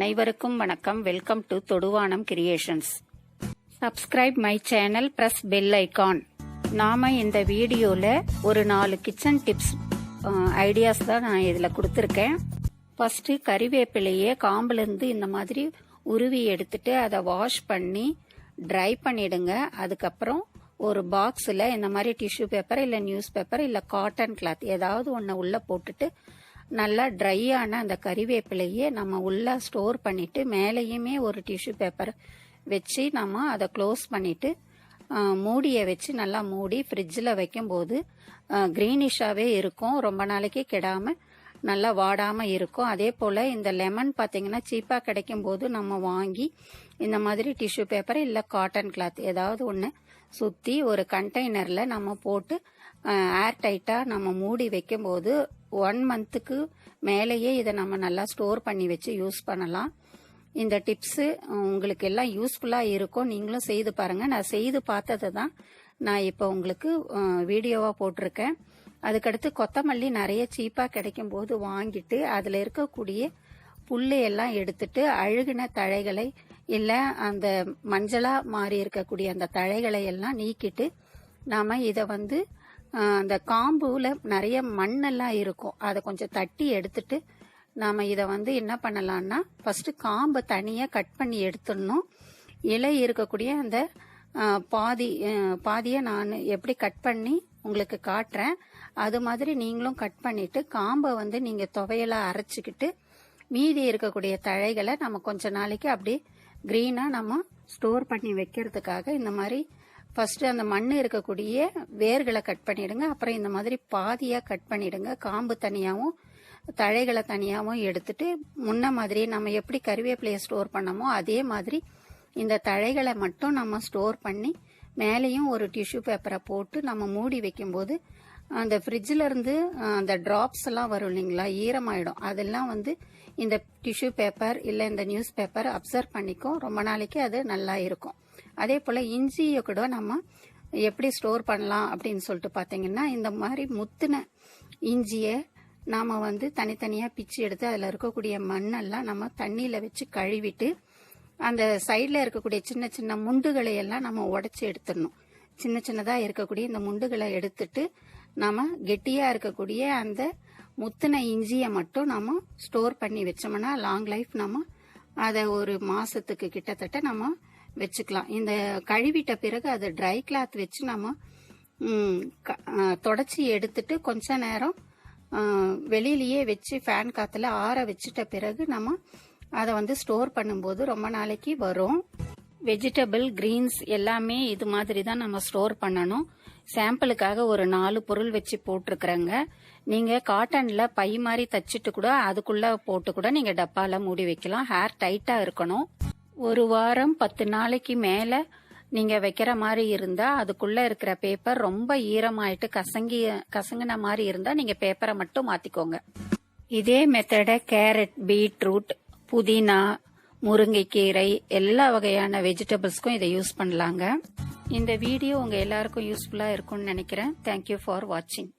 அனைவருக்கும் வணக்கம். Welcome to Thoduvanam creations. Subscribe my channel, press bell icon. நாம இந்த வீடியோல ஒரு 4 கிச்சன் டிப்ஸ் ஐடியாஸ் தான் நான் இதில் கொடுத்துருக்கேன். ஃபர்ஸ்ட் கறிவேப்பிலையே காம்புலேருந்து இந்த மாதிரி உருவி எடுத்துட்டு அதை வாஷ் பண்ணி ட்ரை பண்ணிடுங்க. அதுக்கப்புறம் ஒரு பாக்ஸில் இந்த மாதிரி டிஷ்யூ பேப்பர் இல்லை நியூஸ் பேப்பர் இல்லை காட்டன் கிளாத் ஏதாவது ஒன்று உள்ளே போட்டுட்டு நல்லா ட்ரை ஆன அந்த கறிவேப்பிலையே நம்ம உள்ள ஸ்டோர் பண்ணிட்டு மேலேயுமே ஒரு டிஷ்யூ பேப்பர் வச்சு நம்ம அதை க்ளோஸ் பண்ணிட்டு மூடியை வச்சு நல்லா மூடி ஃப்ரிட்ஜில் வைக்கும்போது க்ரீனிஷாகவே இருக்கும். ரொம்ப நாளைக்கு கெடாமல் நல்லா வாடாமல் இருக்கும். அதே போல் இந்த லெமன் பார்த்தீங்கன்னா சீப்பாக கிடைக்கும் போது நம்ம வாங்கி இந்த மாதிரி டிஷ்யூ பேப்பர் இல்லை காட்டன் கிளாத் ஏதாவது ஒன்று சுற்றி ஒரு கண்டெய்னரில் நம்ம போட்டு ஏர் டைட்டாக நம்ம மூடி வைக்கும்போது 1 மந்த்துக்கு மேலேயே இதை நம்ம நல்லா ஸ்டோர் பண்ணி வச்சு யூஸ் பண்ணலாம். இந்த டிப்ஸு உங்களுக்கு எல்லாம் யூஸ்ஃபுல்லாக இருக்கும். நீங்களும் செய்து பாருங்கள். நான் செய்து பார்த்ததை தான் நான் இப்போ உங்களுக்கு வீடியோவாக போட்டிருக்கேன். அதுக்கடுத்து கொத்தமல்லி நிறைய சீப்பாக கிடைக்கும் போது வாங்கிட்டு அதில் இருக்கக்கூடிய புல்லு எல்லாம் எடுத்துட்டு அழுகின தழைகளை இல்லை அந்த மஞ்சளாக மாறி இருக்கக்கூடிய அந்த தழைகளை எல்லாம் நீக்கிட்டு நாம் இதை அந்த காம்புல நிறைய மண்ணெல்லாம் இருக்கும், அதை கொஞ்சம் தட்டி எடுத்துட்டு நாம் இதை என்ன பண்ணலான்னா ஃபர்ஸ்ட் காம்பை தனியாக கட் பண்ணி எடுத்துடணும். இலை இருக்கக்கூடிய அந்த பாதியை நான் எப்படி கட் பண்ணி உங்களுக்கு காட்டுறேன். அது மாதிரி நீங்களும் கட் பண்ணிட்டு காம்பை நீங்கள் துவையலாக அரைச்சிக்கிட்டு மீதி இருக்கக்கூடிய தழைகளை நம்ம கொஞ்ச நாளைக்கு அப்படியே க்ரீனாக நம்ம ஸ்டோர் பண்ணி வைக்கிறதுக்காக இந்த மாதிரி ஃபர்ஸ்ட் அந்த மண் இருக்கக்கூடிய வேர்களை கட் பண்ணிடுங்க. அப்புறம் இந்த மாதிரி பாதியாக கட் பண்ணிடுங்க. காம்பு தனியாகவும் தழைகளை தனியாகவும் எடுத்துட்டு முன்ன மாதிரி நம்ம எப்படி கறிவேப்பிலையை ஸ்டோர் பண்ணமோ அதே மாதிரி இந்த தழைகளை மட்டும் நம்ம ஸ்டோர் பண்ணி மேலேயும் ஒரு டிஷ்யூ பேப்பரை போட்டு நம்ம மூடி வைக்கும்போது அந்த ஃப்ரிட்ஜில் இருந்து அந்த டிராப்ஸ் எல்லாம் வரும் இல்லைங்களா, ஈரமாயிடும். அதெல்லாம் இந்த டிஷ்யூ பேப்பர் இல்லை இந்த நியூஸ் பேப்பர் அப்சர்வ் பண்ணிக்கும். ரொம்ப நாளைக்கு அது நல்லா இருக்கும். அதே போல் இஞ்சியை கூட நம்ம எப்படி ஸ்டோர் பண்ணலாம் அப்படின்னு சொல்லிட்டு பார்த்தீங்கன்னா இந்த மாதிரி முத்தின இஞ்சியை நாம் தனித்தனியாக பிச்சு எடுத்து அதில் இருக்கக்கூடிய மண்ணெல்லாம் நம்ம தண்ணியில் வச்சு கழுவிட்டு அந்த சைடில் இருக்கக்கூடிய சின்ன சின்ன முண்டுகளை எல்லாம் நம்ம உடச்சி எடுத்துடணும். சின்ன சின்னதாக இருக்கக்கூடிய இந்த முண்டுகளை எடுத்துட்டு நம்ம கெட்டியாக இருக்கக்கூடிய அந்த முத்தின இஞ்சியை மட்டும் நம்ம ஸ்டோர் பண்ணி வச்சோம்னா லாங் லைஃப் நம்ம அதை ஒரு மாசத்துக்கு கிட்டத்தட்ட நம்ம வச்சுக்கலாம். இந்த கழுவிட்ட பிறகு அதை ட்ரை கிளாத் வச்சு நம்ம தொடச்சி எடுத்துட்டு கொஞ்ச நேரம் வெளியிலேயே வச்சு ஃபேன் காத்துல ஆற வச்சுட்ட பிறகு நம்ம அதை ஸ்டோர் பண்ணும்போது ரொம்ப நாளைக்கு வரும். வெஜிடபிள் கிரீன்ஸ் எல்லாமே இது மாதிரி தான் நம்ம ஸ்டோர் பண்ணணும். சாம்பிளுக்காக ஒரு 4 பொருள் வச்சு போட்டிருக்கிறேங்க. நீங்க காட்டன்ல பை மாதிரி தச்சுட்டு கூட அதுக்குள்ள போட்டு கூட நீங்க டப்பால மூடி வைக்கலாம். ஹேர் டைட்டா இருக்கணும். ஒரு வாரம் 10 நாளைக்கு மேல நீங்க வைக்கிற மாதிரி இருந்தா அதுக்குள்ள இருக்கிற பேப்பர் ரொம்ப ஈரமாயிட்டு கசங்கின மாதிரி இருந்தா நீங்க பேப்பரை மட்டும் மாத்திக்கோங்க. இதே மெத்தட கேரட், பீட்ரூட், புதினா, முருங்கைக்கீரை எல்லா வகையான வெஜிடபிள்ஸ்க்கும் இதை யூஸ் பண்ணலாங்க. இந்த வீடியோ உங்க எல்லாருக்கும் யூஸ்ஃபுல்லா இருக்கும்னு நினைக்கிறேன். தேங்க்யூ ஃபார் வாட்சிங்.